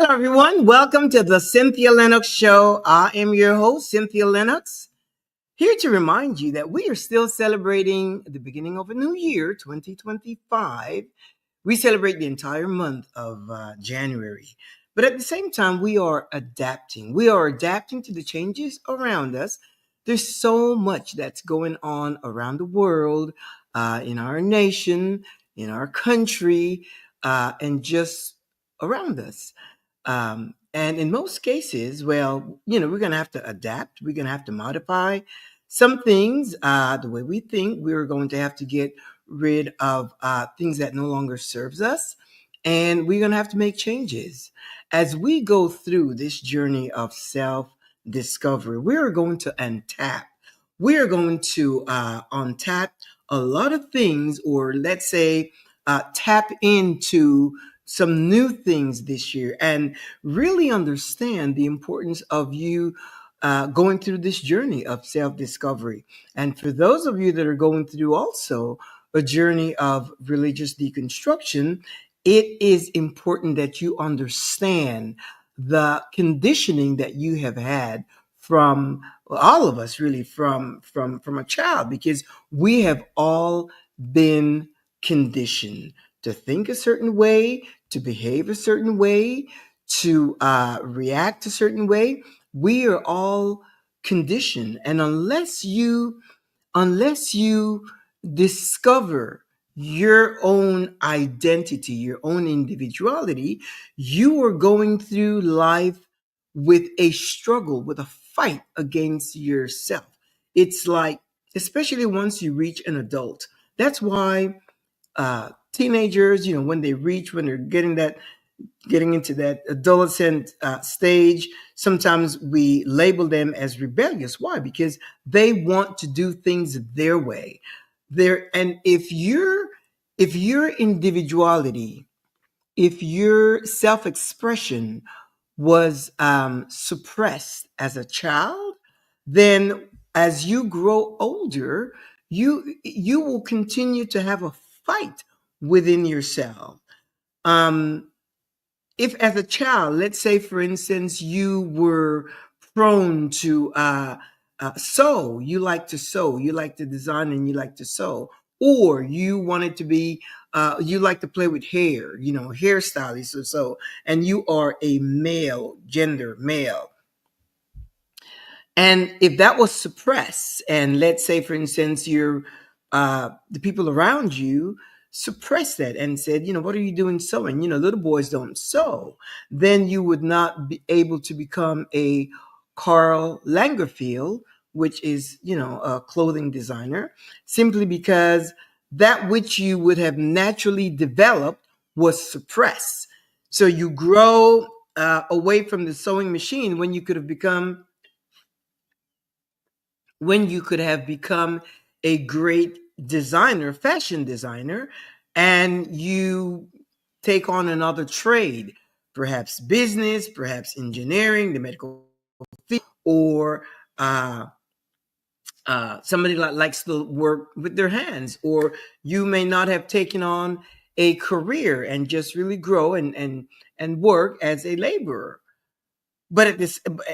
Hello, everyone. Welcome to the Cynthia Linox Show. I am your host, Cynthia Linox, here to remind you that we are still celebrating the beginning of a new year, 2025. We celebrate the entire month of January. But at the same time, we are adapting. We are adapting to the changes around us. There's so much that's going on around the world, in our nation, in our country, and just around us. And in most cases, well, we're going to have to adapt. We're going to have to modify some things, the way we think. We're going to have to get rid of things that no longer serves us. And we're going to have to make changes. As we go through this journey of self-discovery, we're going to untap. We're going to untap a lot of things, or let's say tap into some new things this year and really understand the importance of you going through this journey of self discovery. And for those of you that are going through also a journey of religious deconstruction, it is important that you understand the conditioning that you have had from, well, all of us really, from a child, because we have all been conditioned to think a certain way, to behave a certain way, to react a certain way. We are all conditioned, and unless you discover your own identity, your own individuality, you are going through life with a struggle, with a fight against yourself. It's like, especially once you reach an adult. That's why teenagers, when they're getting into that adolescent stage, sometimes we label them as rebellious. Why? Because they want to do things their way. And if your individuality, if your self-expression was suppressed as a child, then as you grow older, you will continue to have a fight within yourself. Um, if as a child, let's say for instance, you were prone to sew, you like to design and you like to sew, or you wanted to be, you like to play with hair, hairstylist or so, and you are a male, gender male, and if that was suppressed, and let's say, for instance, the people around you suppressed that and said, what are you doing sewing? Little boys don't sew. Then you would not be able to become a Karl Lagerfeld, which is, a clothing designer, simply because that which you would have naturally developed was suppressed. So you grow away from the sewing machine when you could have become a great designer, fashion designer, and you take on another trade, perhaps business, perhaps engineering, the medical field, or somebody likes to work with their hands, or you may not have taken on a career and just really grow and work as a laborer. But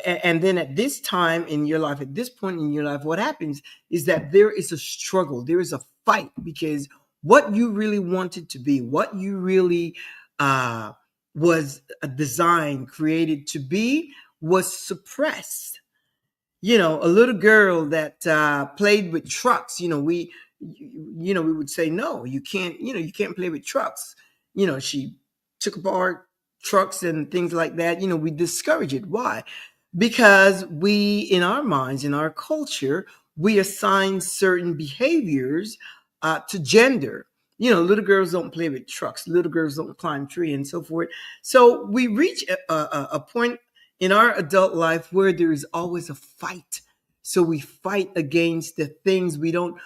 and then at this time in your life, at this point in your life, what happens is that there is a struggle, there is a fight, because what you really wanted to be, what you really uh, was designed, created to be, was suppressed. A little girl that played with trucks, we would say, no, you can't play with trucks. She took apart trucks and things like that. We discourage it. Why? Because we, in our minds, in our culture, we assign certain behaviors to gender. Little girls don't play with trucks, little girls don't climb tree, and so forth. So we reach a point in our adult life where there is always a fight. So we fight against the things we don't,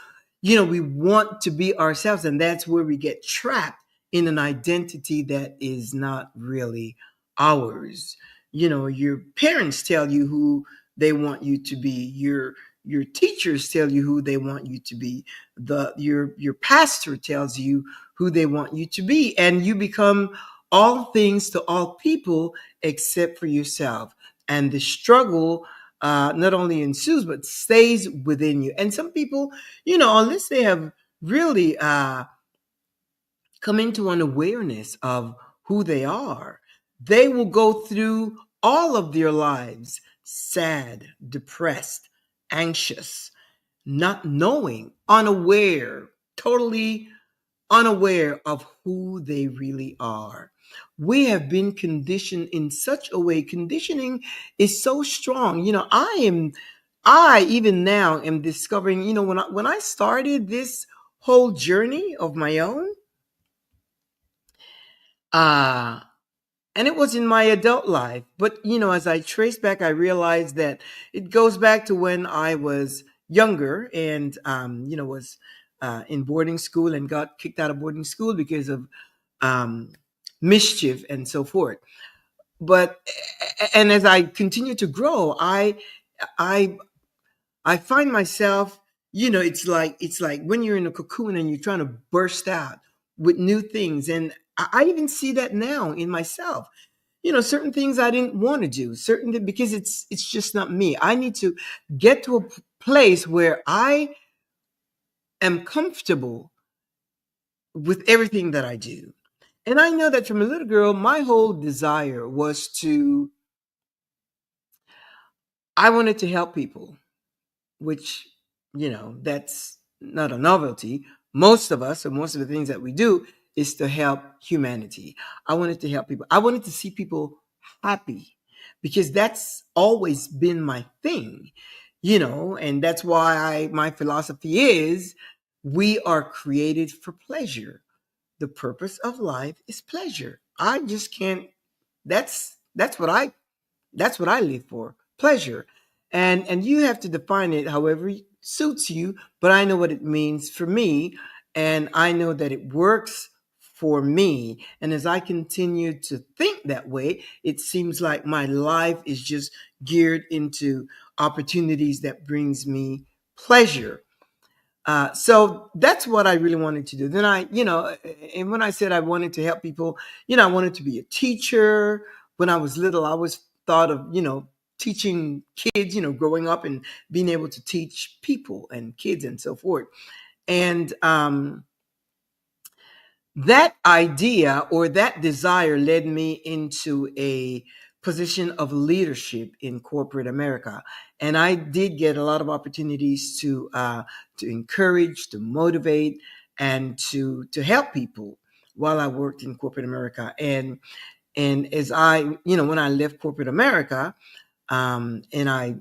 we want to be ourselves. And that's where we get trapped in an identity that is not really ours. Your parents tell you who they want you to be. Your teachers tell you who they want you to be. Your pastor tells you who they want you to be, and you become all things to all people except for yourself. And the struggle not only ensues, but stays within you. And some people, unless they have really come into an awareness of who they are, they will go through all of their lives sad, depressed, anxious, not knowing, unaware, totally unaware of who they really are. We have been conditioned in such a way. Conditioning is so strong. I even now am discovering, when I started this whole journey of my own, uh, and it was in my adult life. But, as I trace back, I realized that it goes back to when I was younger and, was in boarding school and got kicked out of boarding school because of um, mischief and so forth. But and as I continue to grow, I I find myself, it's like when you're in a cocoon and you're trying to burst out with new things, and I even see that now in myself. Certain things I didn't want to do, because it's just not me. I need to get to a place where I am comfortable with everything that I do. And I know that from a little girl, my whole desire was I wanted to help people, which, that's not a novelty. Most of us, or most of the things that we do, is to help humanity. I wanted to help people. I wanted to see people happy because that's always been my thing, and that's why my philosophy is we are created for pleasure. The purpose of life is pleasure. I just can't, that's what I live for, pleasure. And you have to define it however it suits you, but I know what it means for me, and I know that it works for me. And as I continue to think that way, it seems like my life is just geared into opportunities that brings me pleasure. So that's what I really wanted to do. Then and when I said I wanted to help people, I wanted to be a teacher. When I was little, I always thought of, teaching kids, growing up and being able to teach people and kids and so forth. And that idea or that desire led me into a position of leadership in corporate America, and I did get a lot of opportunities to encourage, to motivate, and to help people while I worked in corporate America. And as when I left corporate America, and I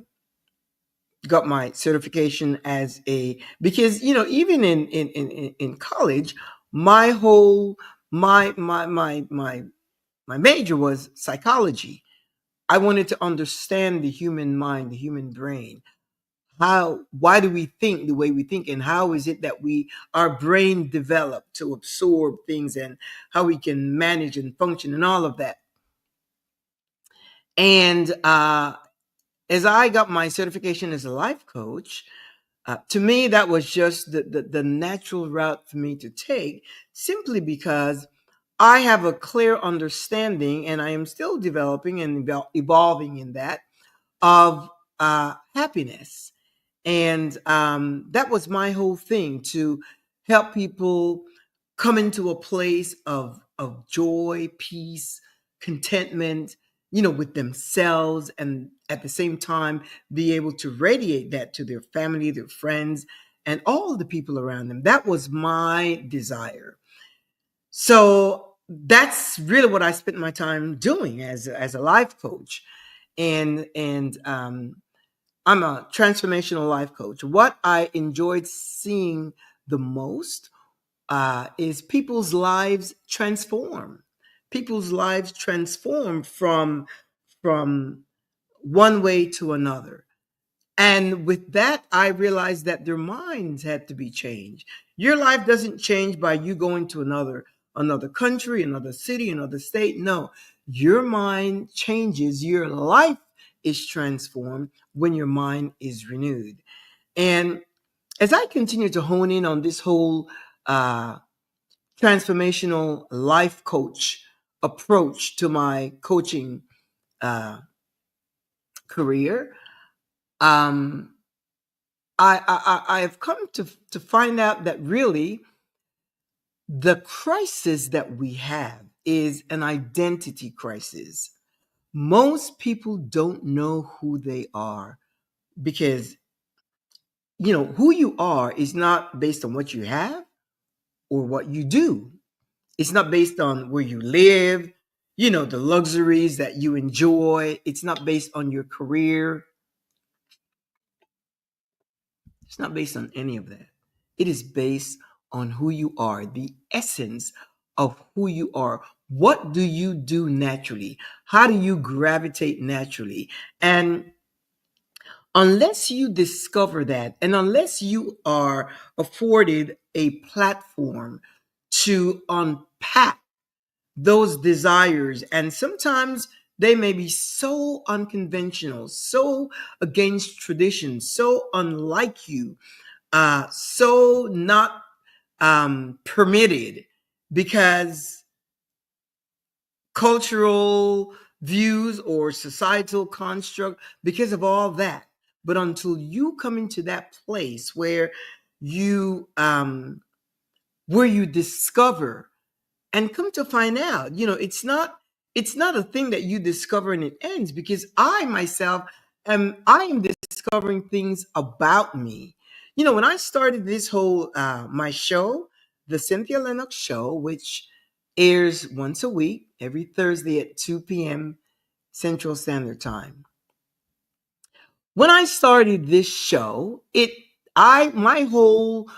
got my certification as a because even in college, my whole my major was psychology. I wanted to understand the human mind, the human brain. Why do we think the way we think, and how is it that our brain developed to absorb things, and how we can manage and function and all of that. And as I got my certification as a life coach, to me, that was just the natural route for me to take, simply because I have a clear understanding, and I am still developing and evolving in that, of happiness. And that was my whole thing, to help people come into a place of joy, peace, contentment, with themselves, and at the same time be able to radiate that to their family, their friends, and all the people around them. That was my desire. So that's really what I spent my time doing as a life coach. And I'm a transformational life coach. What I enjoyed seeing the most is people's lives transform. People's lives transform from one way to another. And with that, I realized that their minds had to be changed. Your life doesn't change by you going to another country, another city, another state. No, your mind changes. Your life is transformed when your mind is renewed. And as I continue to hone in on this whole transformational life coach approach to my coaching uh, career, um, I have come to find out that really the crisis that we have is an identity crisis. Most people don't know who they are because, who you are is not based on what you have or what you do. It's not based on where you live, the luxuries that you enjoy. It's not based on your career. It's not based on any of that. It is based on who you are, the essence of who you are. What do you do naturally? How do you gravitate naturally? And unless you discover that, and unless you are afforded a platform to unpack those desires, and sometimes they may be so unconventional, so against tradition, so unlike you, so not permitted because cultural views or societal construct, because of all that. But until you come into that place you where you discover and come to find out, it's not a thing that you discover and it ends, because I am discovering things about me. When I started this whole my show, the Cynthia Linox show, which airs once a week every Thursday at 2 p.m. Central Standard Time. When I started this show, my whole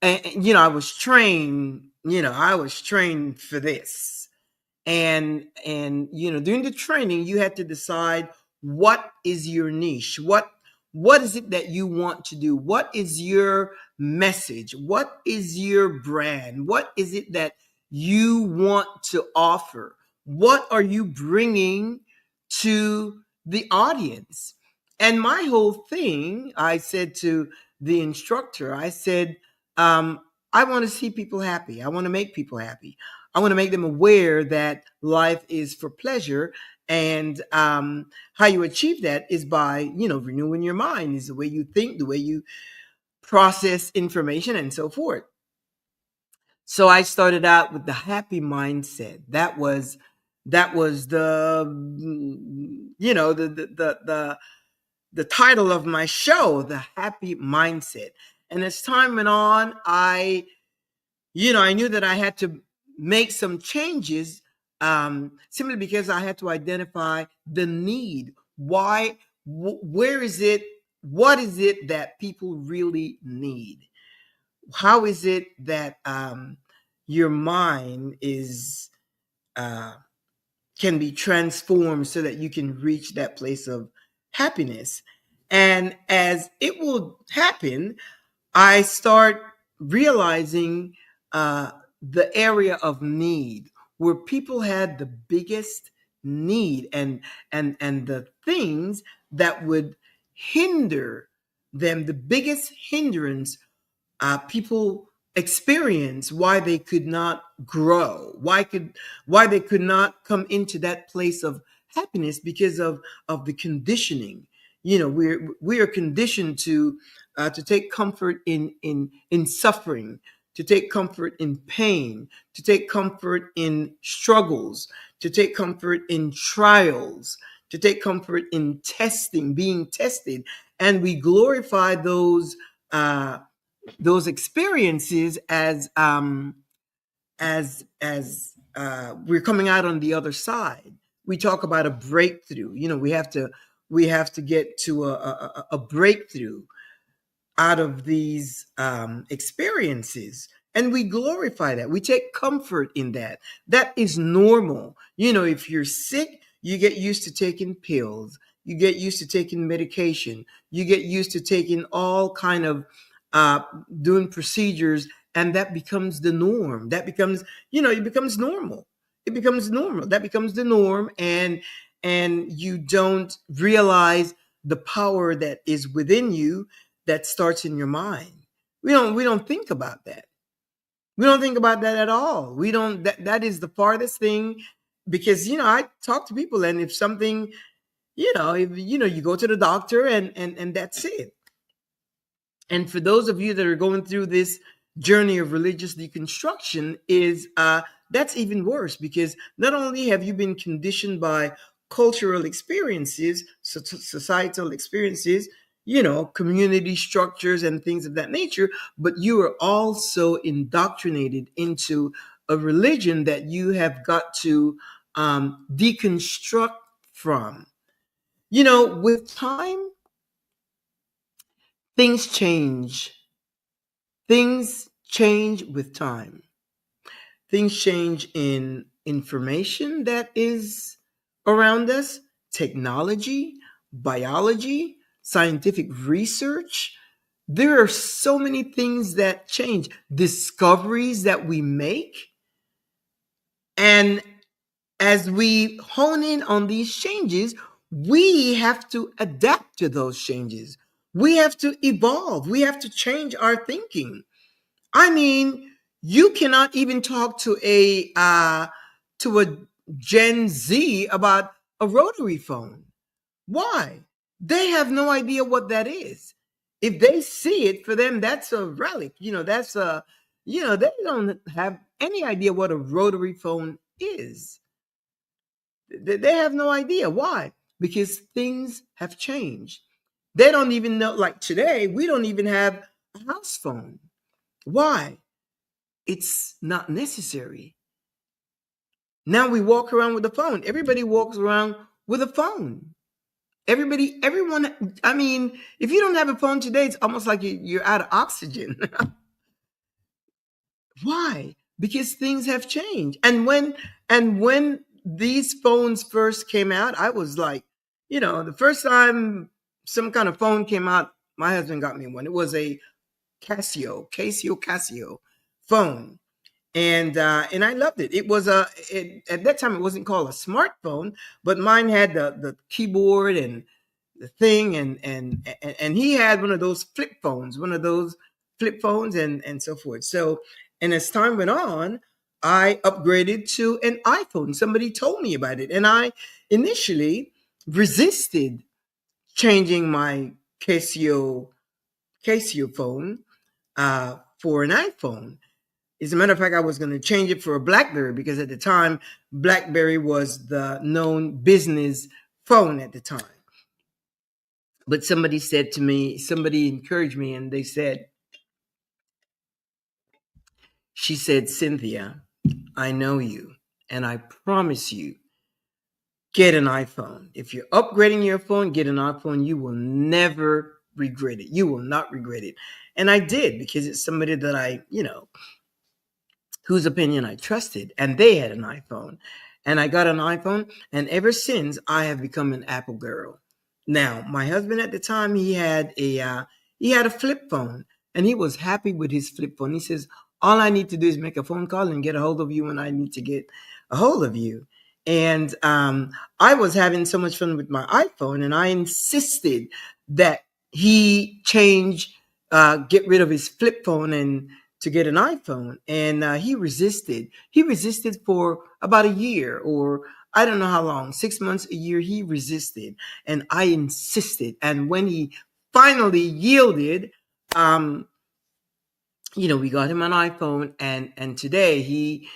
I was trained, for this. And during the training you had to decide what is your niche, what is it that you want to do, what is your message, what is your brand, what is it that you want to offer, what are you bringing to the audience. And my whole thing, I said to the instructor, I said, I want to see people happy, I want to make people happy, I want to make them aware that life is for pleasure. And how you achieve that is by, renewing your mind, is the way you think, the way you process information, and so forth. So I started out with the happy mindset. That was the title of my show, the happy mindset. And as time went on, I knew that I had to make some changes, simply because I had to identify the need. Why? Where is it? What is it that people really need? How is it that your mind uh, can be transformed so that you can reach that place of happiness? And as it will happen, I start realizing uh, the area of need where people had the biggest need, and the things that would hinder them, the biggest hindrance people experience, why they could not grow, why they could not come into that place of happiness, because of the conditioning. We are conditioned to take comfort in suffering, to take comfort in pain, to take comfort in struggles, to take comfort in trials, to take comfort in testing, being tested. And we glorify those experiences as we're coming out on the other side. We talk about a breakthrough. We have to get to a breakthrough out of these experiences. And we glorify that. We take comfort in that. That is normal. If you're sick, you get used to taking pills. You get used to taking medication. You get used to taking all kind of uh, doing procedures, and that becomes the norm. It becomes normal. It becomes normal. That becomes the norm, and you don't realize the power that is within you that starts in your mind. We don't think about that. We don't think about that at all. We don't that that is the farthest thing because I talk to people, and if something, if you go to the doctor, and that's it. And for those of you that are going through this journey of religious deconstruction, is that's even worse, because not only have you been conditioned by cultural experiences, societal experiences, community structures and things of that nature, but you are also indoctrinated into a religion that you have got to deconstruct from. With time, things change. Things change with time. Things change in information that is around us, technology, biology, scientific research. There are so many things that change, discoveries that we make. And as we hone in on these changes, we have to adapt to those changes. We have to evolve. We have to change our thinking. I mean, you cannot even talk to a Gen Z about a rotary phone. Why? They have no idea what that is. If they see it, for them, that's a relic. That's they don't have any idea what a rotary phone is. They have no idea. Why? Because things have changed. They don't even know, like today, we don't even have a house phone. Why? It's not necessary. Now we walk around with a phone. Everybody walks around with a phone. Everyone, I mean, if you don't have a phone today, it's almost like you're out of oxygen. Why? Because things have changed. And when these phones first came out, I was like, the first time some kind of phone came out, my husband got me one. It was a Casio phone, and I loved it. It was at that time it wasn't called a smartphone, but mine had the keyboard and the thing, and he had one of those flip phones, and so forth. So, and as time went on, I upgraded to an iPhone. Somebody told me about it, and I initially resisted changing my Casio phone for an iPhone. As a matter of fact, I was going to change it for a BlackBerry, because at the time, BlackBerry was the known business phone at the time. But somebody encouraged me, and she said, Cynthia, I know you, and I promise you, get an iPhone. If you're upgrading your phone, get an iPhone. You will never regret it. You will not regret it. And I did, because it's somebody that whose opinion I trusted, and they had an iPhone. And I got an iPhone, and ever since I have become an Apple girl. Now, my husband at the time, he had a flip phone, and he was happy with his flip phone. He says, all I need to do is make a phone call and get a hold of you when I need to get a hold of you. And I was having so much fun with my iPhone, and I insisted that he get rid of his flip phone and to get an iPhone. And he resisted. He resisted for about a year, or I don't know how long, 6 months, a year. He resisted, and I insisted. And when he finally yielded, we got him an iPhone, and today he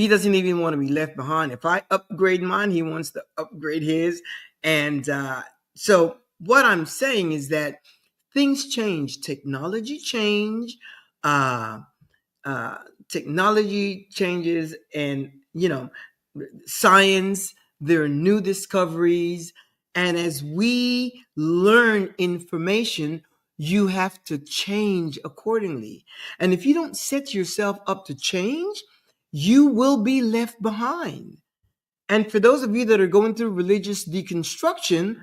doesn't even want to be left behind. If I upgrade mine, he wants to upgrade his. And so what I'm saying is that things change, technology change, uh, technology changes, and science, there are new discoveries. And as we learn information, you have to change accordingly. And if you don't set yourself up to change, you will be left behind. And for those of you that are going through religious deconstruction,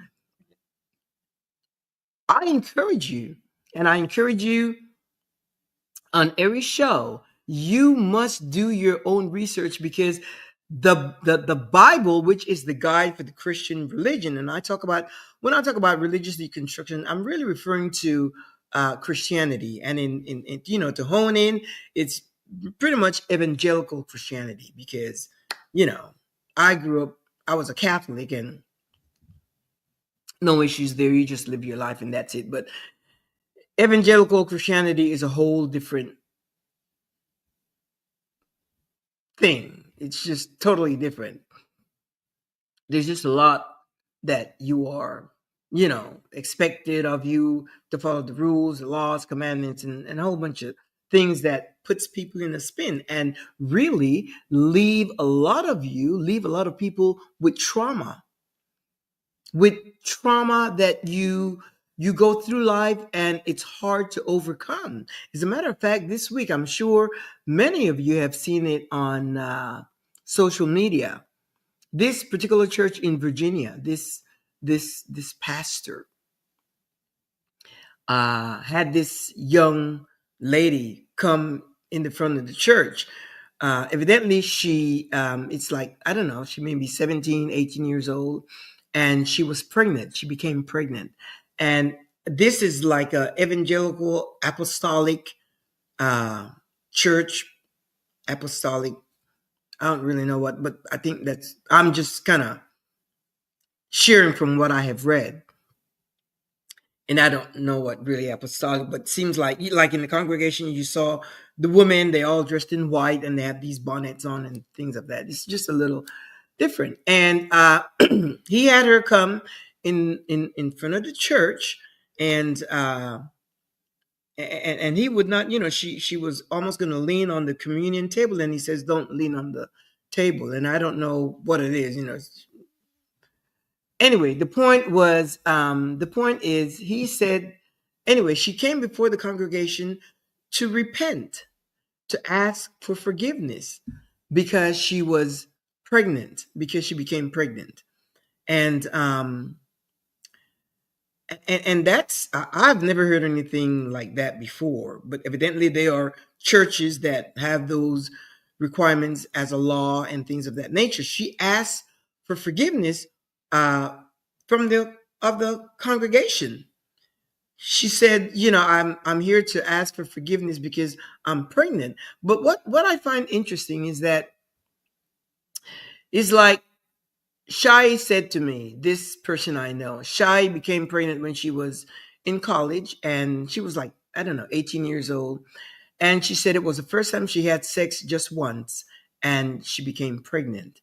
I encourage you, and I encourage you on every show, you must do your own research, because the Bible, which is the guide for the Christian religion, and when I talk about religious deconstruction, I'm really referring to Christianity, and in to hone in, it's pretty much evangelical Christianity, because you know I grew up, I was a Catholic, and no issues there. You just live your life and that's it. But evangelical Christianity is a whole different thing. It's just totally different. There's just a lot that you are, expected of you to follow the rules, the laws, commandments, and a whole bunch of things that puts people in a spin and really leave a lot of people with trauma that you go through life and it's hard to overcome. As a matter of fact, this week I'm sure many of you have seen it on social media. This particular church in Virginia, this pastor had this young lady come in the front of the church. Evidently, it's like, I don't know, she may be 17, 18 years old, and she was pregnant. She became pregnant. And this is like a evangelical apostolic church, apostolic. I don't really know what, but I think I'm just kind of sharing from what I have read. And I don't know what really apostolic, but it seems like in the congregation you saw the women, they all dressed in white and they have these bonnets on and things of that. It's just a little different. And he had her come in front of the church, and and he would not, she was almost going to lean on the communion table, and he says, "Don't lean on the table." And I don't know what it is, anyway, the point is, he said, anyway, she came before the congregation to repent, to ask for forgiveness because she was pregnant, because she became pregnant. And that's, I've never heard anything like that before, but evidently there are churches that have those requirements as a law and things of that nature. She asked for forgiveness uh, from the congregation. She said, I'm here to ask for forgiveness because I'm pregnant. But what I find interesting is that, is like, Shai said to me, this person I know, Shai became pregnant when she was in college, and she was like, I don't know, 18 years old. And she said it was the first time she had sex, just once, and she became pregnant.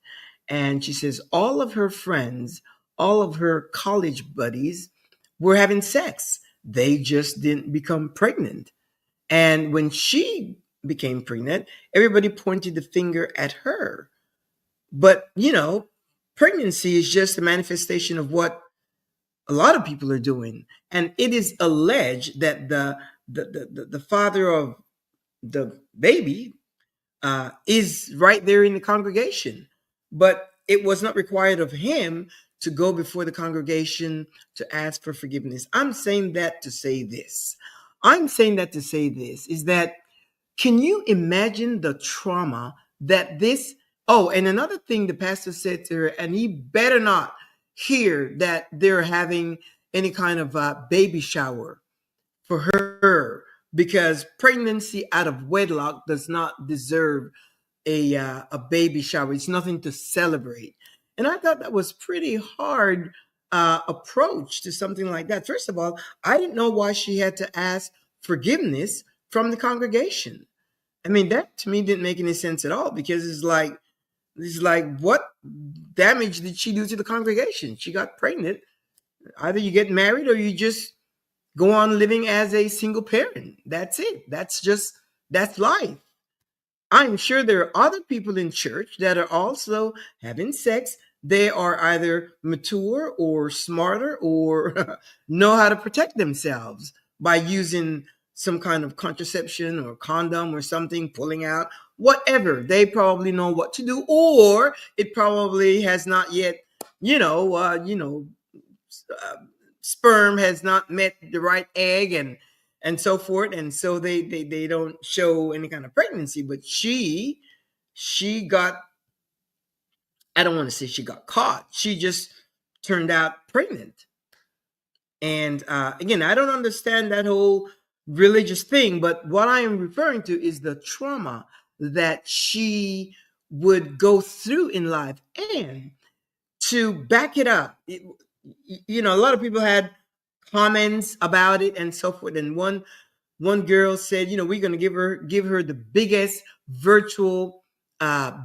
And she says all of her friends, all of her college buddies were having sex. They just didn't become pregnant. And when she became pregnant, everybody pointed the finger at her. But, pregnancy is just a manifestation of what a lot of people are doing. And it is alleged that the father of the baby is right there in the congregation. But it was not required of him to go before the congregation to ask for forgiveness. I'm saying that to say this. Is that, can you imagine the trauma that this? Oh, and another thing the pastor said to her, and he better not hear that they're having any kind of baby shower for her, because pregnancy out of wedlock does not deserve a baby shower. It's nothing to celebrate. And I thought that was pretty hard approach to something like that. First of all, I didn't know why she had to ask forgiveness from the congregation. I mean, that to me didn't make any sense at all, because it's like what damage did she do to the congregation? She got pregnant. Either you get married or you just go on living as a single parent. That's it. That's life. I'm sure there are other people in church that are also having sex. They are either mature or smarter or know how to protect themselves by using some kind of contraception or condom or something, pulling out, whatever. They probably know what to do, or it probably has not yet, uh, sperm has not met the right egg, and so forth, and so they don't show any kind of pregnancy. But she got, I don't want to say she got caught, she just turned out pregnant. And again, I don't understand that whole religious thing, but what I am referring to is the trauma that she would go through in life. And to back it up, a lot of people had comments about it and so forth. And one girl said, we're going to give her the biggest virtual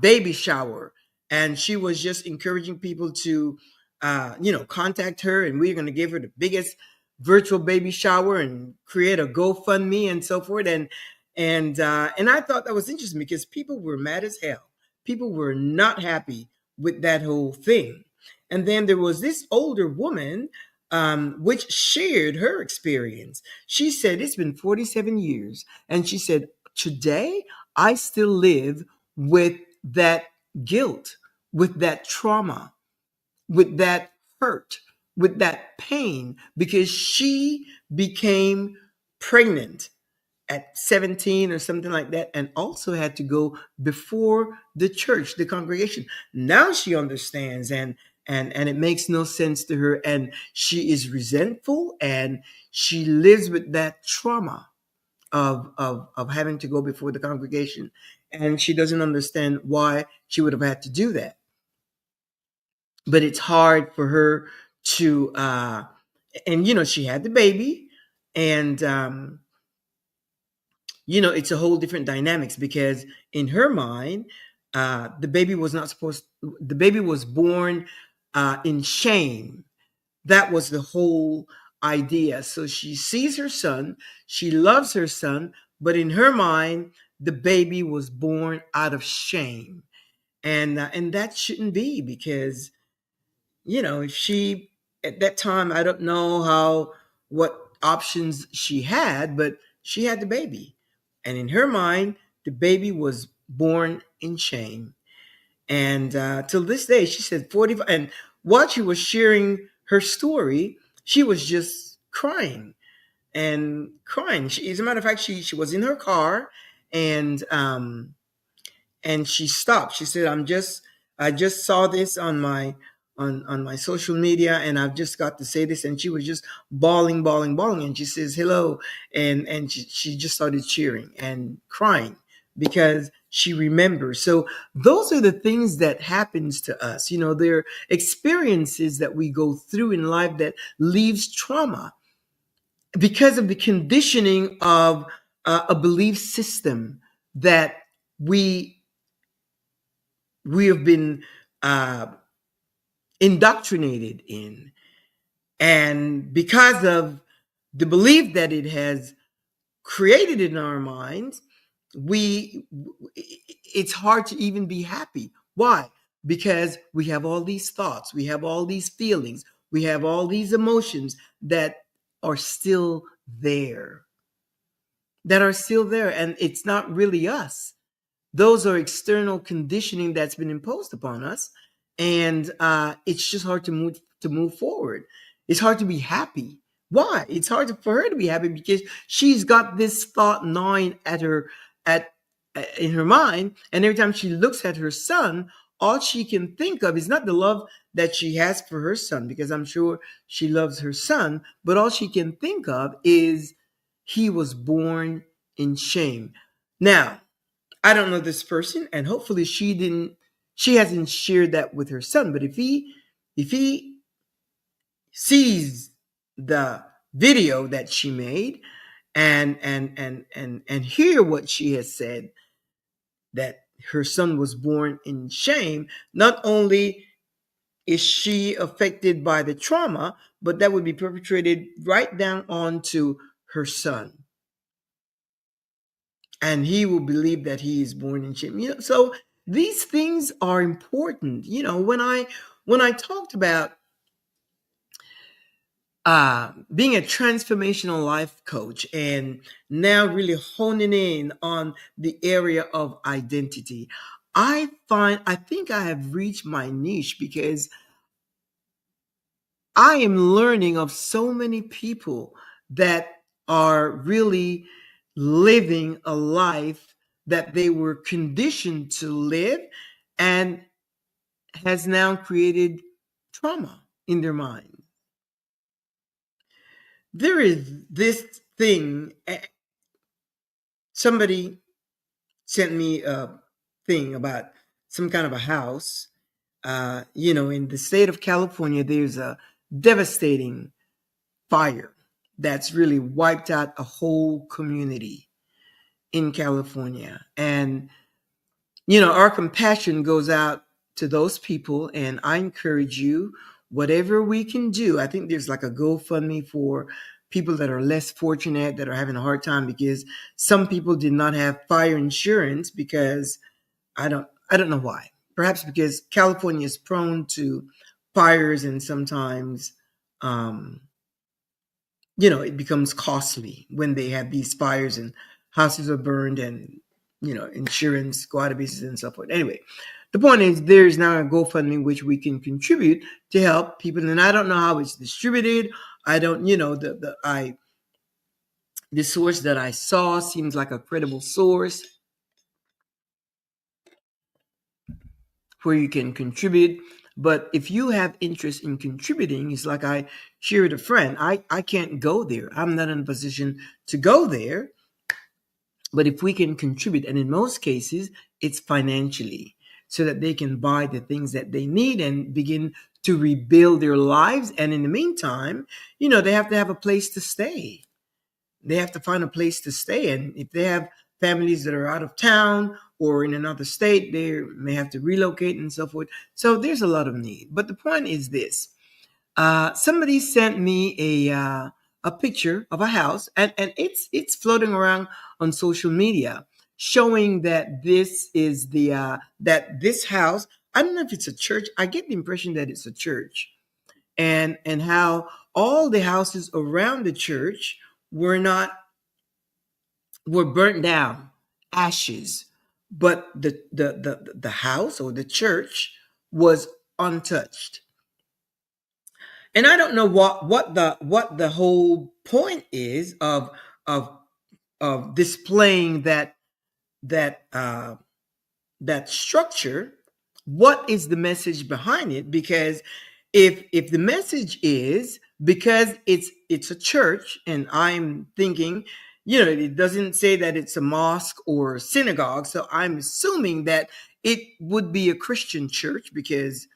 baby shower, and she was just encouraging people to contact her, and we're going to give her the biggest virtual baby shower and create a GoFundMe and so forth. And I thought that was interesting because people were mad as hell. People were not happy with that whole thing. And then there was this older woman, which shared her experience. She said it's been 47 years. And she said, today I still live with that guilt, with that trauma, with that hurt, with that pain, because she became pregnant at 17 or something like that, and also had to go before the church, the congregation. Now she understands, and it makes no sense to her, and she is resentful, and she lives with that trauma of having to go before the congregation, and she doesn't understand why she would have had to do that. But it's hard for her to and she had the baby, and it's a whole different dynamics, because in her mind, the baby was not supposed, the baby was born in shame. That was the whole idea. So she sees her son, she loves her son, but in her mind, the baby was born out of shame. And that shouldn't be, because if she, at that time, I don't know what options she had, but she had the baby, and in her mind, the baby was born in shame. And till this day, she said 45, and while she was sharing her story, she was just crying and crying. As a matter of fact, she was in her car, and she stopped. She said, I just saw this on my social media, and I've just got to say this. And she was just bawling, bawling, bawling. And she says, hello. And she just started cheering and crying because she remembers. So those are the things that happens to us. There are experiences that we go through in life that leaves trauma because of the conditioning of a belief system that we we have been uh, indoctrinated in. And because of the belief that it has created in our minds, we it's hard to even be happy. Why? Because we have all these thoughts, we have all these feelings, we have all these emotions that are still there, and it's not really us. Those are external conditioning that's been imposed upon us, and it's just hard to move forward. It's hard to be happy. Why? It's hard for her to be happy because she's got this thought gnawing at her at in her mind, and every time she looks at her son, all she can think of is not the love that she has for her son, because I'm sure she loves her son, but all she can think of is he was born in shame. Now, I don't know this person, and hopefully she hasn't shared that with her son. But if he sees the video that she made, and hear what she has said, that her son was born in shame, not only is she affected by the trauma, but that would be perpetrated right down onto her son, and he will believe that he is born in shame. So these things are important. When I talked about being a transformational life coach, and now really honing in on the area of identity, I think I have reached my niche, because I am learning of so many people that are really living a life that they were conditioned to live, and has now created trauma in their mind. There is this thing, somebody sent me a thing about some kind of a house. In the state of California, there's a devastating fire that's really wiped out a whole community in California. And, our compassion goes out to those people. And I encourage you, whatever we can do, I think there's like a GoFundMe for people that are less fortunate, that are having a hard time, because some people did not have fire insurance because I don't know why. Perhaps because California is prone to fires, and sometimes um, it becomes costly when they have these fires and houses are burned, and insurance go out of business and so forth. Anyway, the point is there's now a GoFundMe which we can contribute to help people, and I don't know how it's distributed. I don't, the source that I saw seems like a credible source where you can contribute. But if you have interest in contributing, it's like I share with a friend. I can't go there. I'm not in a position to go there. But if we can contribute, and in most cases, it's financially, so that they can buy the things that they need and begin to rebuild their lives. And in the meantime, they have to have a place to stay. They have to find a place to stay. And if they have families that are out of town or in another state, they may have to relocate and so forth. So there's a lot of need. But the point is this. Somebody sent me a picture of a house, and it's floating around on social media, showing that this is that this house. I don't know if it's a church. I get the impression that it's a church, and how all the houses around the church were not were burnt down, ashes, but the house or the church was untouched. And I don't know what the whole point is of of displaying that that structure. What is the message behind it? Because if the message is because it's a church, and I'm thinking, it doesn't say that it's a mosque or a synagogue, so I'm assuming that it would be a Christian church because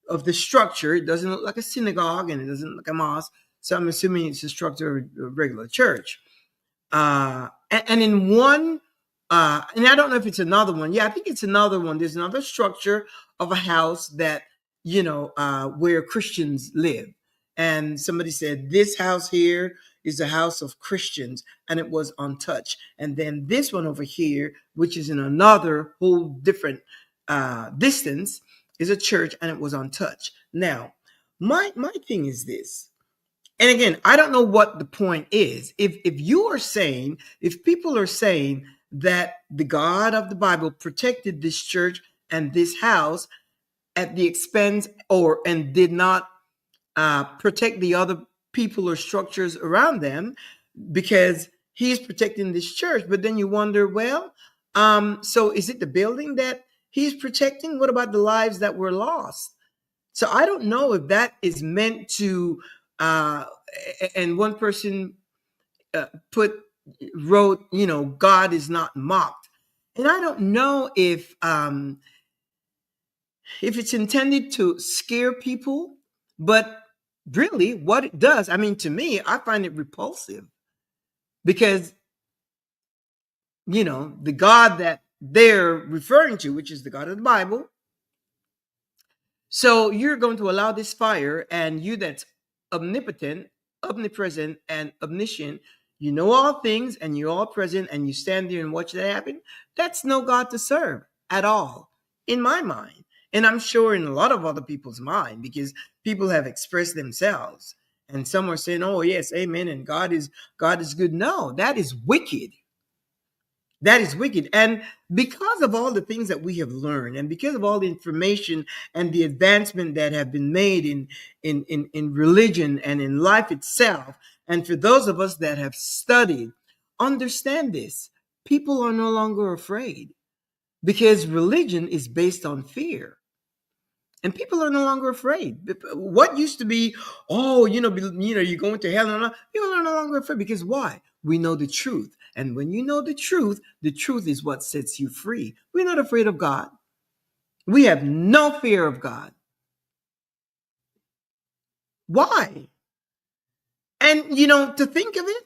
of the structure. It doesn't look like a synagogue and it doesn't look like a mosque, so I'm assuming it's the structure of a regular church. And in one, and I don't know if it's another one. Yeah, I think it's another one. There's another structure of a house that, where Christians live. And somebody said, this house here is a house of Christians, and it was untouched. And then this one over here, which is in another whole different distance, is a church, and it was untouched. Now, my thing is this. And again, I don't know what the point is. If people are saying that the God of the Bible protected this church and this house at the expense and did not protect the other people or structures around them, because he's protecting this church, but then you wonder, well, so is it the building that he's protecting? What about the lives that were lost? So I don't know if that is meant to, uh, and one person uh, put wrote, God is not mocked, and I don't know if it's intended to scare people, but really, what it does, I mean, to me, I find it repulsive because the God that they're referring to, which is the God of the Bible. So you're going to allow this fire, and you that's omnipotent, omnipresent, and omniscient, you know all things, and you're all present, and you stand there and watch that happen. That's no God to serve at all, in my mind. And I'm sure in a lot of other people's mind, because people have expressed themselves. And some are saying, oh, yes, amen, and God is good. No, that is wicked. That is wicked. And because of all the things that we have learned, and because of all the information and the advancement that have been made in religion and in life itself, and for those of us that have studied, understand this. People are no longer afraid because religion is based on fear. And people are no longer afraid. What used to be, oh, you're going to hell, and people are no longer afraid, because why? We know the truth. And when you know the truth is what sets you free. We're not afraid of God. We have no fear of God. Why? And to think of it,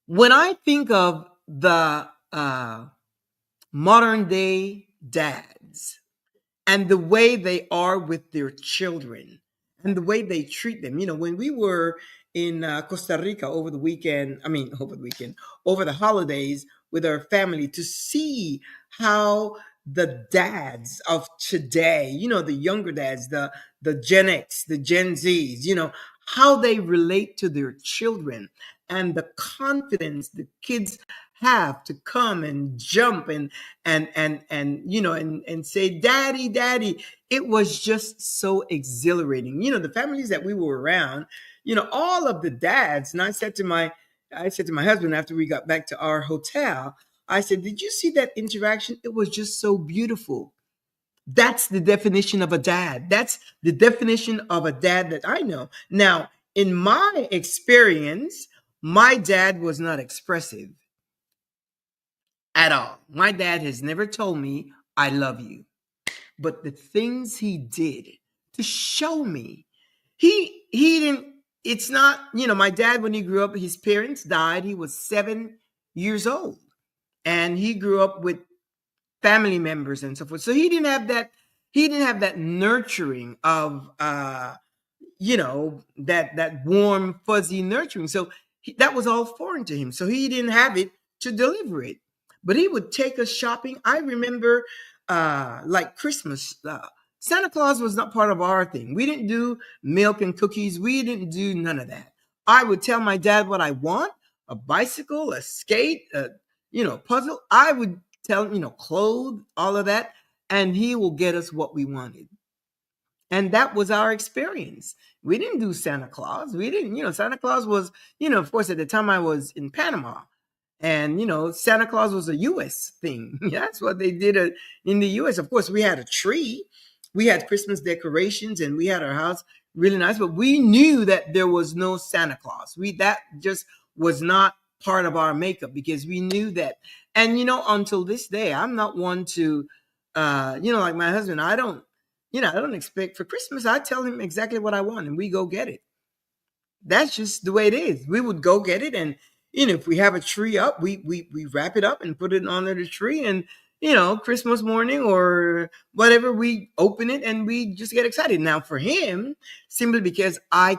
when I think of the modern day dads and the way they are with their children and the way they treat them. When we were in Costa Rica over the weekend, I mean, over the weekend, over the holidays with our family to see how the dads of today, the younger dads, the Gen X, the Gen Zs, how they relate to their children and the confidence the kids have to come and jump and say daddy, daddy. It was just so exhilarating. The families that we were around, all of the dads. And I said to my husband after we got back to our hotel, I said, did you see that interaction? It was just so beautiful. That's the definition of a dad. That's the definition of a dad that I know. Now, in my experience, my dad was not expressive at all. My dad has never told me, I love you. But the things he did to show me, he didn't, it's not, my dad, when he grew up, his parents died. He was 7 years old. And he grew up with family members and so forth. So he didn't have that nurturing of that warm fuzzy nurturing. So that was all foreign to him, so he didn't have it to deliver it. But he would take us shopping. I remember like Christmas, Santa Claus was not part of our thing. We didn't do milk and cookies. We didn't do none of that. I would tell my dad what I want: a bicycle, a skate, puzzle. I would tell him, clothes, all of that, and he will get us what we wanted. And that was our experience. We didn't do Santa Claus. We didn't, Santa Claus was, of course, at the time I was in Panama. And, Santa Claus was a U.S. thing. That's what they did in the U.S. Of course, we had a tree. We had Christmas decorations and we had our house really nice. But we knew that there was no Santa Claus. That just was not part of our makeup because we knew that. And, until this day, I'm not one to, like my husband, I don't expect for Christmas. I tell him exactly what I want and we go get it. That's just the way it is. We would go get it. And, if we have a tree up, we wrap it up and put it under the tree. And, Christmas morning or whatever, we open it and we just get excited. Now for him, simply because I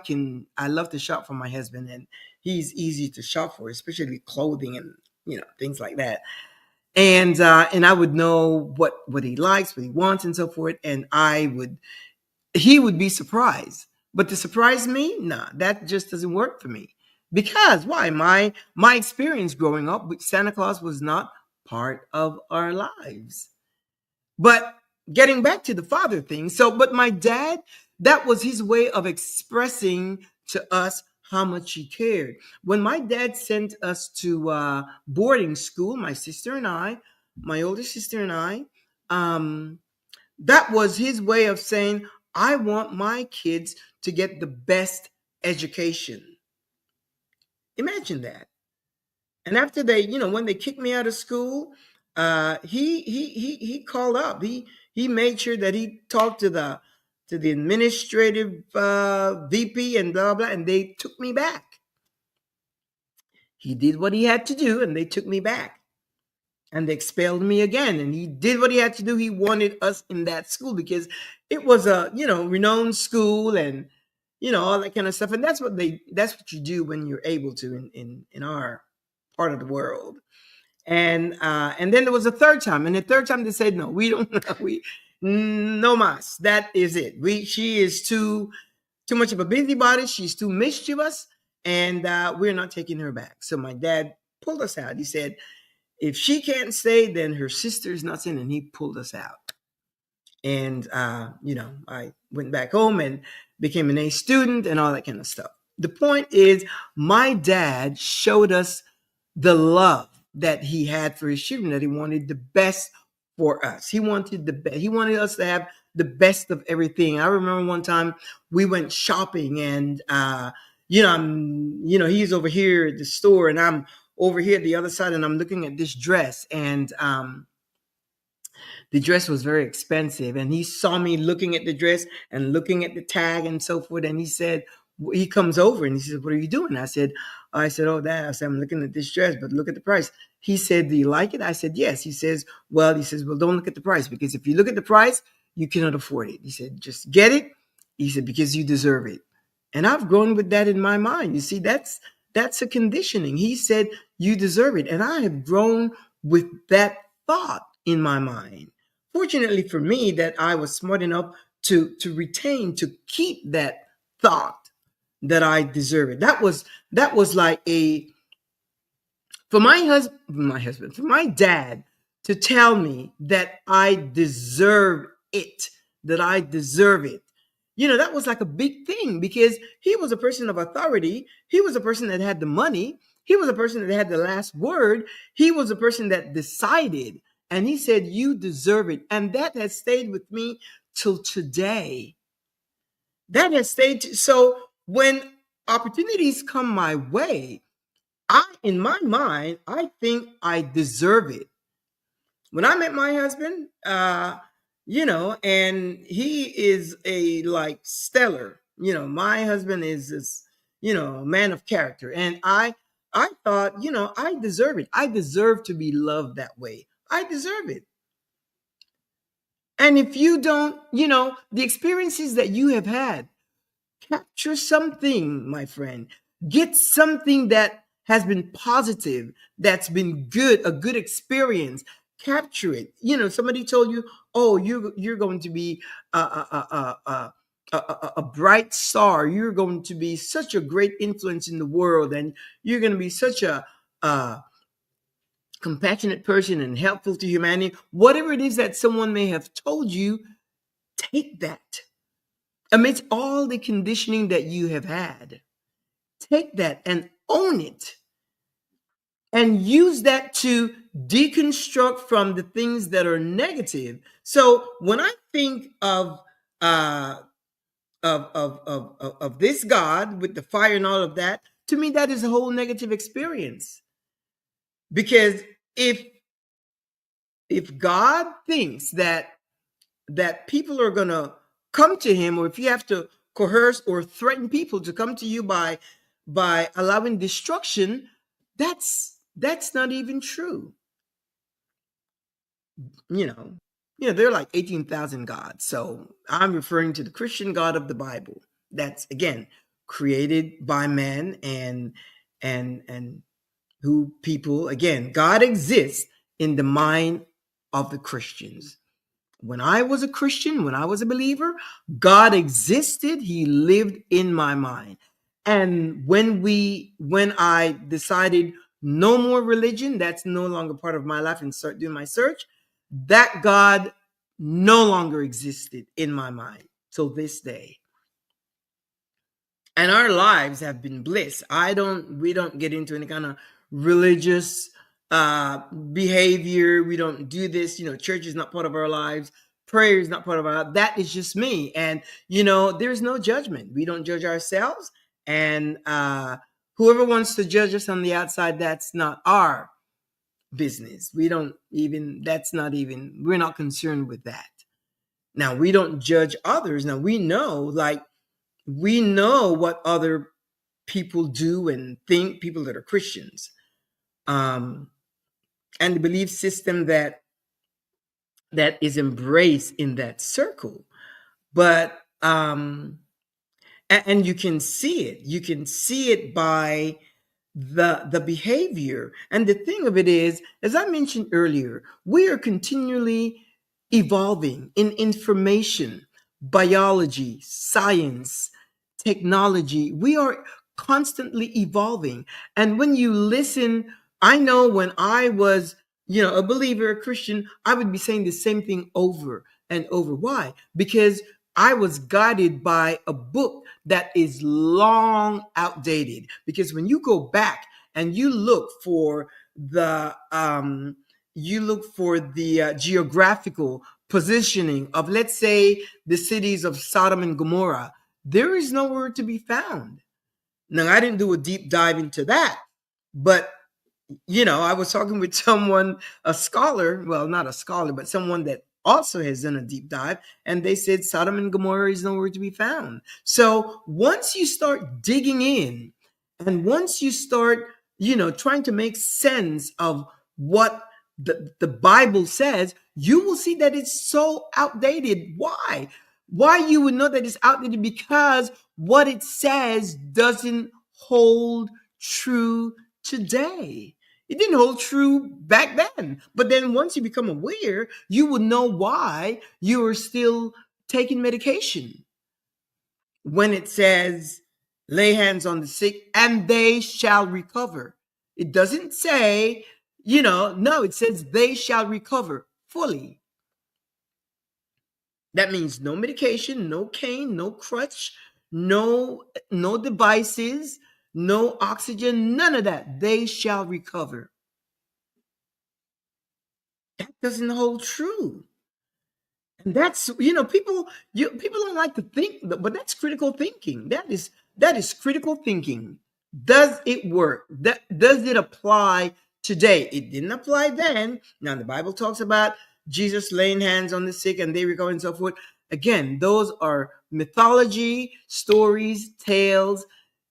love to shop for my husband and he's easy to shop for, especially clothing and, things like that. And I would know what he likes, what he wants, and so forth. And he would be surprised. But to surprise me, nah, that just doesn't work for me. Because why? My experience growing up with Santa Claus was not part of our lives. But getting back to the father thing, but my dad, that was his way of expressing to us how much he cared. When my dad sent us to boarding school, my sister and I, my older sister and I, that was his way of saying, I want my kids to get the best education. Imagine that. And after when they kicked me out of school, he called up. He made sure that he talked to the administrative VP and blah blah, and they took me back. He did what he had to do, and they took me back, and they expelled me again. And he did what he had to do. He wanted us in that school because it was a renowned school, and all that kind of stuff. And that's what you do when you're able to in our part of the world. And then there was a third time, and the third time they said no, we don't we no mas. That is it. She is too much of a busybody. She's too mischievous, and we're not taking her back. So my dad pulled us out. He said, if she can't stay, then her sister's not staying, and he pulled us out. And I went back home and became an A student and all that kind of stuff. The point is, my dad showed us the love that he had for his children, that he wanted the best for us. He wanted the best. He wanted us to have the best of everything. I remember one time we went shopping, and he's over here at the store, and I'm over here at the other side, and I'm looking at this dress, and The dress was very expensive, and he saw me looking at the dress and looking at the tag and so forth, and he said, he comes over and he says, "What are you doing?" I said, "Oh, Dad," I said, "I'm looking at this dress, but look at the price." He said, "Do you like it?" I said, "Yes." He says, "Well, don't look at the price, because if you look at the price, you cannot afford it." He said, "Just get it." He said, "Because you deserve it." And I've grown with that in my mind. You see, that's a conditioning. He said, "You deserve it." And I have grown with that thought in my mind. Fortunately for me, that I was smart enough to keep that thought that I deserve it. That was like a for my husband, for my dad to tell me that I deserve it, that I deserve it. That was like a big thing, because he was a person of authority. He was a person that had the money. He was a person that had the last word. He was a person that decided. And he said, "You deserve it." And that has stayed with me till today. That has stayed. So when opportunities come my way, in my mind, I think I deserve it. When I met my husband, and he is a like stellar. My husband is this, a man of character, and I thought, I deserve it. I deserve to be loved that way. I deserve it. And if you don't, the experiences that you have had, capture something, my friend. Get something that has been positive, that's been good, a good experience. Capture it. Somebody told you, "Oh, you're going to be a bright star. You're going to be such a great influence in the world, and you're going to be such a compassionate person and helpful to humanity." Whatever it is that someone may have told you, take that. Amidst all the conditioning that you have had, take that and own it, and use that to deconstruct from the things that are negative. So when I think uh, of this God with the fire and all of that, to me that is a whole negative experience. Because if God thinks that people are going to come to him, or if you have to coerce or threaten people to come to you by allowing destruction, that's not even true. you know there are like 18,000 gods, so I'm referring to the Christian God of the Bible, that's again created by men, and who people, again, God exists in the mind of the Christians. When I was a Christian, when I was a believer, God existed. He lived in my mind. And when I decided no more religion, that's no longer part of my life, and start doing my search, that God no longer existed in my mind till this day. And our lives have been bliss. We don't get into any kind of religious behavior. We don't do this. Church is not part of our lives. Prayer is not part of our. That is just me. And there's no judgment. We don't judge ourselves. And whoever wants to judge us on the outside, that's not our business. We don't even. That's not even. We're not concerned with that. Now, we don't judge others. Now, we know what other people do and think, people that are Christians, and the belief system that is embraced in that circle. But and you can see it. You can see it by the behavior. And the thing of it is, as I mentioned earlier, we are continually evolving in information, biology, science, technology. We are constantly evolving. And when you listen, I know when I was, a believer, a Christian, I would be saying the same thing over and over. Why? Because I was guided by a book that is long outdated. Because when you go back and you look for the geographical positioning of, let's say, the cities of Sodom and Gomorrah, there is nowhere to be found. Now, I didn't do a deep dive into that, but I was talking with someone, a scholar, well, not a scholar, but someone that also has done a deep dive, and they said Sodom and Gomorrah is nowhere to be found. So once you start digging in, and once you start, trying to make sense of what the Bible says, you will see that it's so outdated. Why? Why you would know that it's outdated? Because what it says doesn't hold true today. It didn't hold true back then. But then once you become aware, you will know why you are still taking medication. When it says, lay hands on the sick and they shall recover. It doesn't say, no, it says they shall recover fully. That means no medication, no cane, no crutch, no devices, no oxygen, none of that. They shall recover. That doesn't hold true. And that's, people don't like to think, but that's critical thinking. That is critical thinking. Does it work? Does it apply today? It didn't apply then. Now the Bible talks about Jesus laying hands on the sick and they recover and so forth. Again, those are mythology, stories, tales.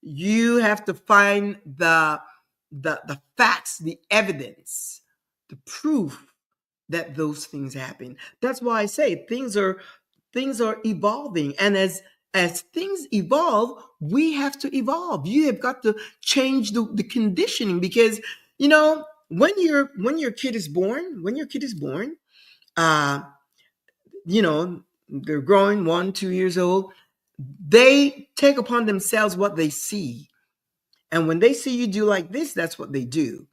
You have to find the facts, the evidence, the proof that those things happen. That's why I say things are evolving, and as things evolve, we have to evolve. You have got to change the conditioning, because when your kid is born, uh, they're growing 1, 2 years old. They take upon themselves what they see, and when they see you do like this, that's what they do.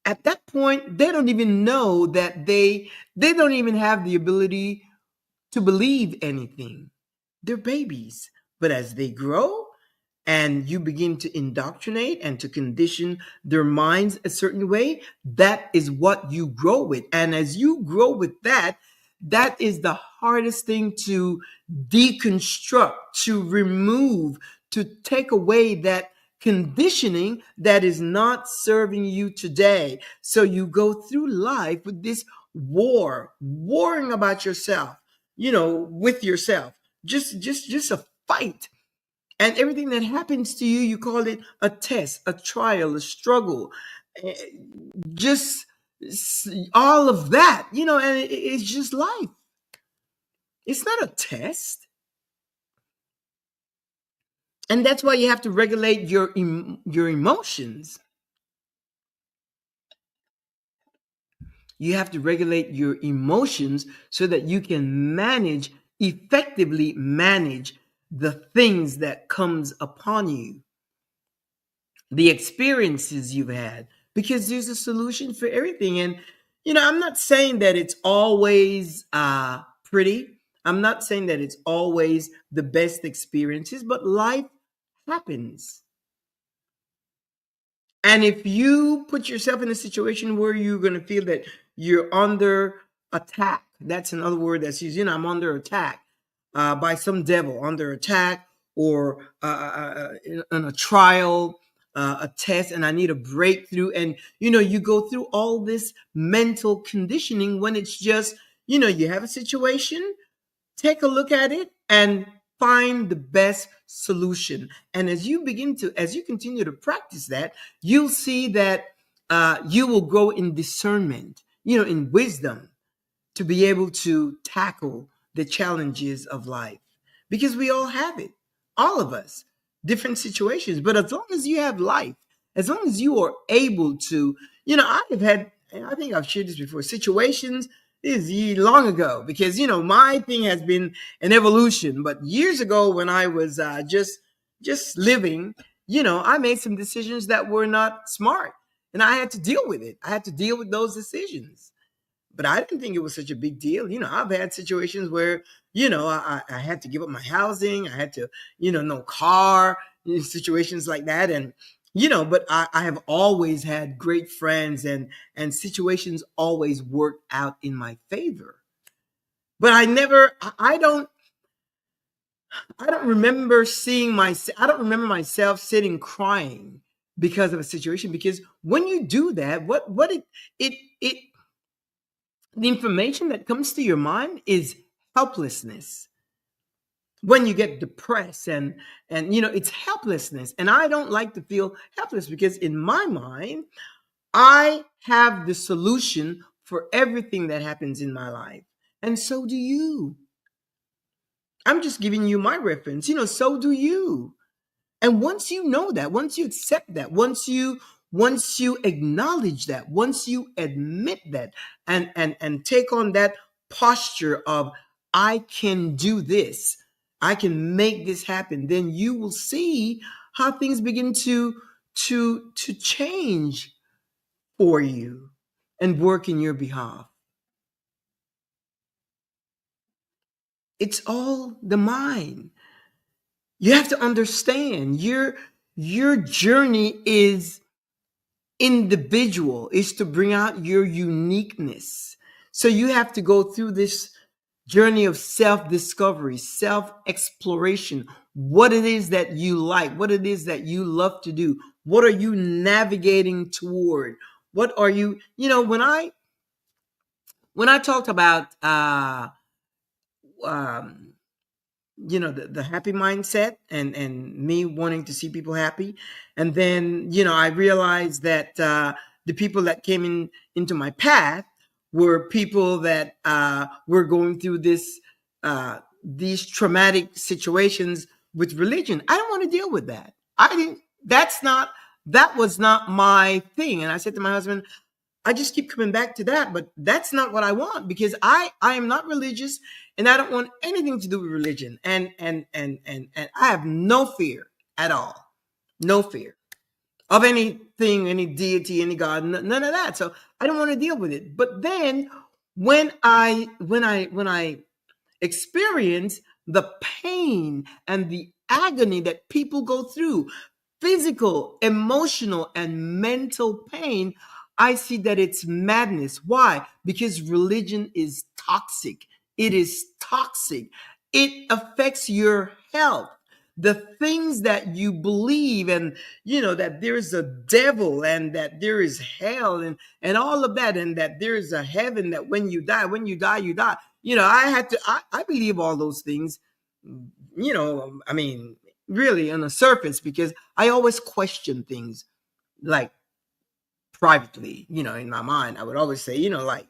At that point, they don't even know that they don't even have the ability to believe anything. They're babies. But as they grow and you begin to indoctrinate and to condition their minds a certain way, that is what you grow with. And as you grow with that, that is the hardest thing to deconstruct, to remove, to take away that conditioning that is not serving you today. So you go through life with this warring about yourself, with yourself. Just a fight. And everything that happens to you, you call it a test, a trial, a struggle. eh, Just all of that, and it's just life. It's not a test. And that's why you have to regulate your emotions. You have to regulate your emotions so that you can effectively manage the things that comes upon you, the experiences you've had, because there's a solution for everything. And I'm not saying that it's always pretty. I'm not saying that it's always the best experiences, but life happens. And if you put yourself in a situation where you're going to feel that you're under attack, that's another word that's used. I'm under attack by some devil, under attack, or in a trial, a test, and I need a breakthrough. And, you go through all this mental conditioning when it's just, you have a situation, take a look at it and find the best solution. And as you continue to practice that, you'll see that you will grow in discernment, in wisdom, to be able to tackle the challenges of life, because we all have it, all of us, different situations. But as long as you have life, as long as you are able to, I've had, I think I've shared this before, situations. This is long ago, because my thing has been an evolution. But years ago, when I was just living, I made some decisions that were not smart, and I had to deal with it. I had to deal with those decisions, but I didn't think it was such a big deal. I've had situations where, I had to give up my housing. I had to, no car, situations like that. And, but I have always had great friends, and situations always worked out in my favor. But I don't remember seeing I don't remember myself sitting crying because of a situation. Because when you do that, what it the information that comes to your mind is helplessness. When you get depressed, and it's helplessness, and I don't like to feel helpless, because in my mind I have the solution for everything that happens in my life, and so do you. I'm just giving you my reference. So do you. And once you know that, once you accept that, once you acknowledge that, once you admit that, and take on that posture of, I can do this, I can make this happen, then you will see how things begin to change for you and work in your behalf. It's all the mind. You have to understand your journey is individual, is to bring out your uniqueness. So you have to go through this journey of self-discovery, self-exploration. What it is that you like, what it is that you love to do, what are you navigating toward, what are you, when I talked about um the happy mindset, and me wanting to see people happy, and then I realized that the people that came into my path were people that were going through these traumatic situations with religion. I don't want to deal with that. I didn't that was not my thing. And I said to my husband, I just keep coming back to that, but that's not what I want, because I am not religious, and I don't want anything to do with religion. And I have no fear at all. No fear of anything, any deity, any god, none of that. So I don't want to deal with it. But then when I experience the pain and the agony that people go through, physical, emotional, and mental pain, I see that it's madness. Why? Because religion is toxic. It is toxic. It affects your health. The things that you believe, and that there's a devil, and that there is hell, and all of that, and that there is a heaven, that when you die you die. I believe all those things, I mean, really on the surface, because I always question things, like, privately, in my mind. I would always say, like,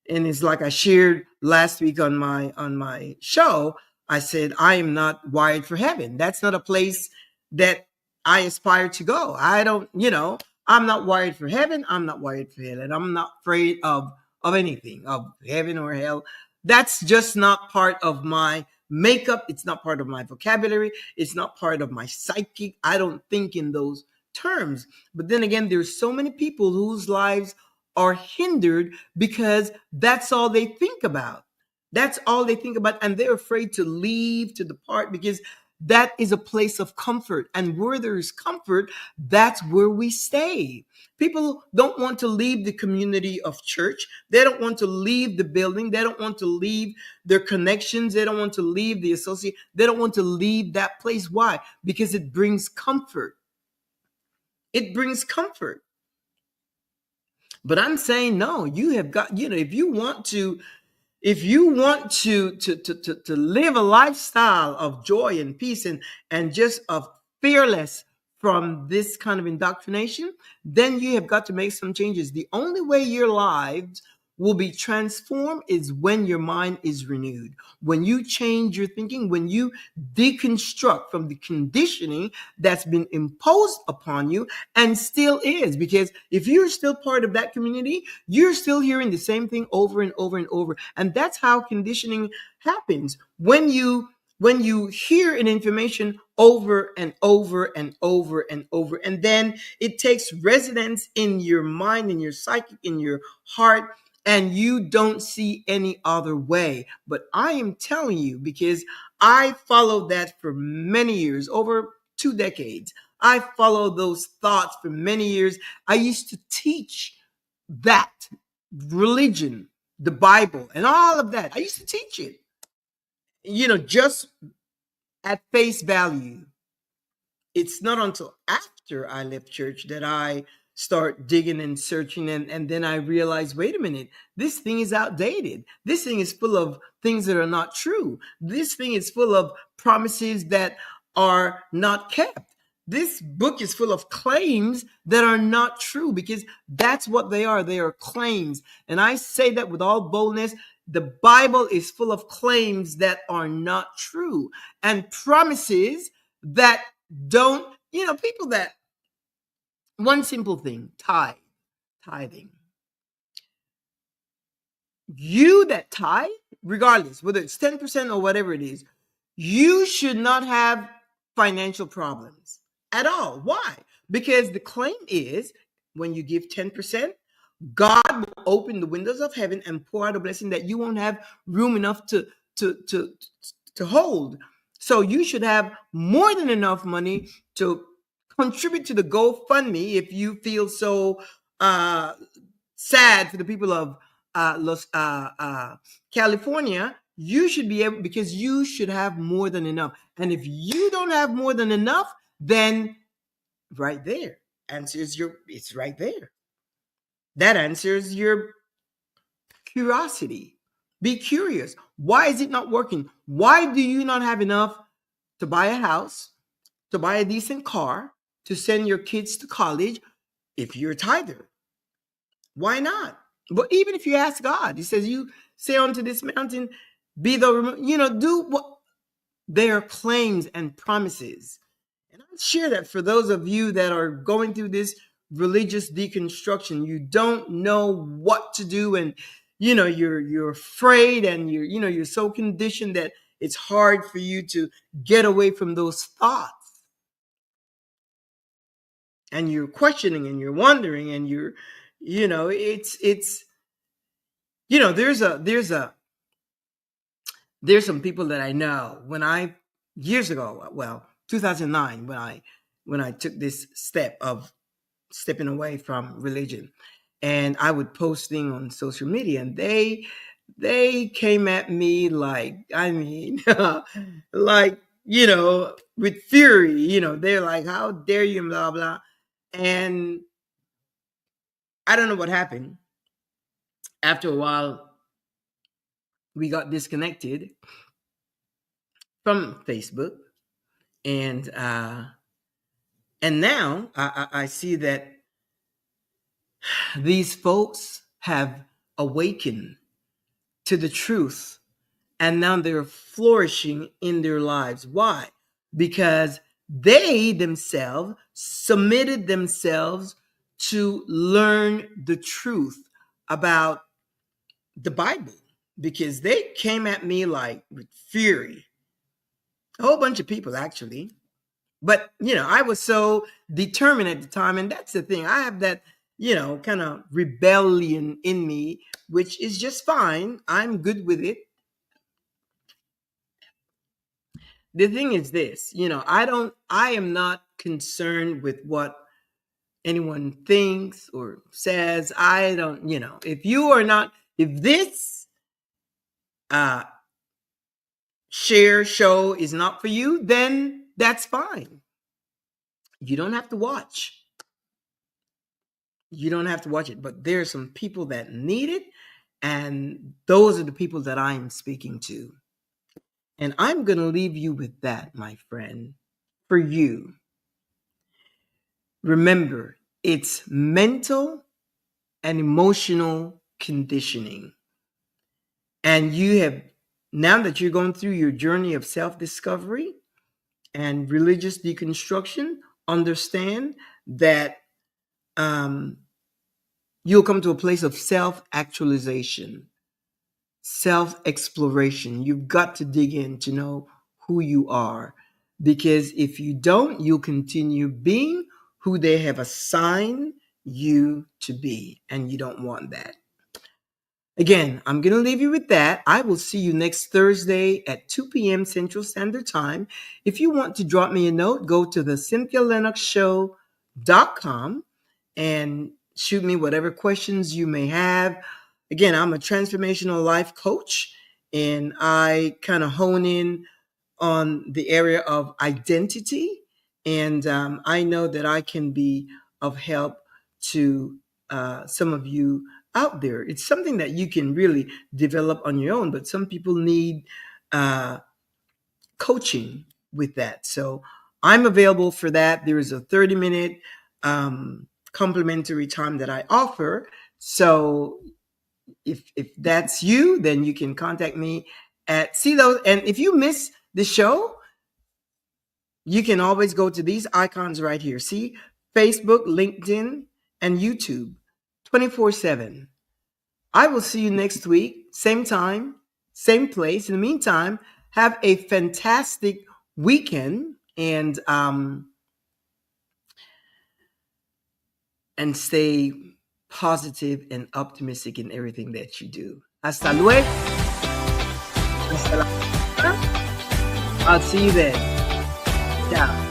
and it's like I shared last week on my show. I said, I am not wired for heaven. That's not a place that I aspire to go. I don't, I'm not wired for heaven. I'm not wired for hell, and I'm not afraid of anything, of heaven or hell. That's just not part of my makeup. It's not part of my vocabulary. It's not part of my psyche. I don't think in those terms. But then again, there's so many people whose lives are hindered because that's all they think about. That's all they think about. And they're afraid to leave, to depart, because that is a place of comfort. And where there is comfort, that's where we stay. People don't want to leave the community of church. They don't want to leave the building. They don't want to leave their connections. They don't want to leave the associate. They don't want to leave that place. Why? Because it brings comfort. It brings comfort. But I'm saying, no, you have got, if you want to live a lifestyle of joy and peace, and just of fearless from this kind of indoctrination, then you have got to make some changes. The only way your lives will be transformed is when your mind is renewed, when you change your thinking, when you deconstruct from the conditioning that's been imposed upon you, and still is. Because if you're still part of that community, you're still hearing the same thing over and over and over. And that's how conditioning happens. When you hear an information over and over and over and over, and then it takes residence in your mind, in your psyche, in your heart, and you don't see any other way. But I am telling you, because I followed that for many years, over 2 decades. I followed those thoughts for many years. I used to teach that religion, the Bible, and all of that. I used to teach it, just at face value. It's not until after I left church that I start digging and searching, and then I realize, wait a minute, this thing is outdated. This thing is full of things that are not true. This thing is full of promises that are not kept. This book is full of claims that are not true, because that's what they are. They are claims. And I say that with all boldness. The Bible is full of claims that are not true, and promises that don't, people that, one simple thing, tithing. You that tithe, regardless, whether it's 10% or whatever it is, you should not have financial problems at all. Why? Because the claim is, when you give 10%, God will open the windows of heaven and pour out a blessing that you won't have room enough to to to hold. So you should have more than enough money to contribute to the GoFundMe if you feel so uh, sad for the people of California. You should be able, because you should have more than enough. And if you don't have more than enough, then right there answers it's right there. That answers your curiosity. Be curious. Why is it not working? Why do you not have enough to buy a house, to buy a decent car, to send your kids to college if you're a tither? Why not? But even if you ask God, he says, you say unto this mountain, be the, do what. There are claims and promises. And I share that for those of you that are going through this religious deconstruction. You don't know what to do, and you're afraid, and you're so conditioned that it's hard for you to get away from those thoughts. And you're questioning, and you're wondering, and it's there's some people that I know, years ago, well, 2009, when I took this step of stepping away from religion, and I would post things on social media, and they came at me like, I mean, like, with fury. They're like, how dare you, blah blah. And I don't know what happened. After a while, we got disconnected from Facebook, and now I see that these folks have awakened to the truth, and now they're flourishing in their lives. Why? Because they themselves submitted themselves to learn the truth about the Bible, because they came at me like with fury. A whole bunch of people, actually. But, I was so determined at the time. And that's the thing. I have that, kind of rebellion in me, which is just fine. I'm good with it. The thing is this, I am not concerned with what anyone thinks or says. I don't, if this uh, show is not for you, then that's fine. You don't have to watch. You don't have to watch it, but there are some people that need it, and those are the people that I'm speaking to. And I'm going to leave you with that, my friend. For you, remember, it's mental and emotional conditioning. And you have, now that you're going through your journey of self-discovery and religious deconstruction, understand that you'll come to a place of self-actualization, self-exploration. You've got to dig in to know who you are, because if you don't, you'll continue being who they have assigned you to be, and you don't want that. Again, I'm going to leave you with that. I will see you next Thursday at 2 p.m. Central Standard Time. If you want to drop me a note, go to the CynthiaLinoxShow.com and shoot me whatever questions you may have. Again, I'm a transformational life coach, and I kind of hone in on the area of identity And I know that I can be of help to some of you out there. It's something that you can really develop on your own, but some people need coaching with that. So I'm available for that. There is a 30-minute complimentary time that I offer. So if that's you, then you can contact me at see those. And if you miss the show, you can always go to these icons right here. See Facebook, LinkedIn, and YouTube 24/7. I will see you next week, same time, same place. In the meantime, have a fantastic weekend and stay positive and optimistic in everything that you do. Hasta luego. Hasta la próxima. I'll see you then. Ciao.